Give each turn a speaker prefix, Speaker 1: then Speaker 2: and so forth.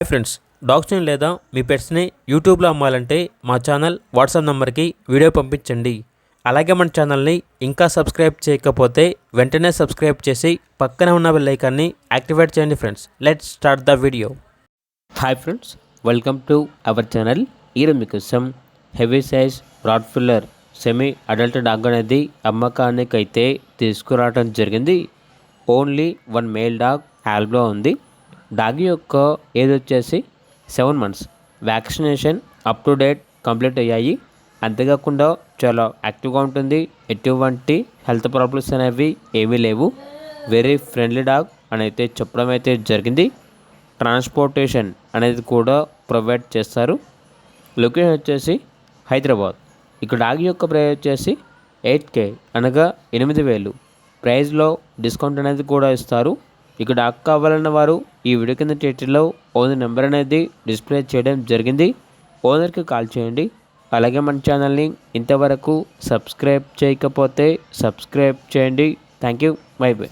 Speaker 1: Hi friends, డాగ్స్ని లేదా మీ పెట్స్ని యూట్యూబ్లో అమ్మాలంటే మా ఛానల్ వాట్సాప్ నెంబర్కి వీడియో పంపించండి. అలాగే మన ఛానల్ని ఇంకా సబ్స్క్రైబ్ చేయకపోతే వెంటనే సబ్స్క్రైబ్ చేసి పక్కనే ఉన్న బెల్ ఐకాన్ని యాక్టివేట్ చేయండి. Friends, let's start the video. Hi friends, welcome to our channel. ఈరోజు మీకోసం heavy size rottweiler semi adult dog అనేది అమ్మకానికి అయితే తీసుకురావడం జరిగింది. ఓన్లీ వన్ మేల్ డాగ్ యాల్బ్లో ఉంది. డాగ్ యొక్క ఏజ్ వచ్చేసి 7 months. Vaccination up to date complete అయ్యాయి. అంతేకాకుండా చాలా యాక్టివ్గా ఉంటుంది. ఎటువంటి హెల్త్ ప్రాబ్లమ్స్ అనేవి ఏమీ లేవు. వెరీ ఫ్రెండ్లీ డాగ్ అని అయితే చెప్పడం అయితే జరిగింది. ట్రాన్స్పోర్టేషన్ అనేది కూడా ప్రొవైడ్ చేస్తారు. లొకేషన్ వచ్చేసి హైదరాబాద్. ఇక డాగ్ యొక్క ప్రైస్ వచ్చేసి 8K అనగా 8,000. ప్రైస్లో డిస్కౌంట్ అనేది కూడా ఇస్తారు. ఇక డాగ్ కావాలన్న వారు ఈ వీడియో కింద టైటిల్లో ఓనర్ నెంబర్ అనేది డిస్ప్లే చేయడం జరిగింది. ఓనర్కి కాల్ చేయండి. అలాగే మన ఛానల్ని ఇంతవరకు సబ్స్క్రైబ్ చేయకపోతే సబ్స్క్రైబ్ చేయండి. Thank you. By by.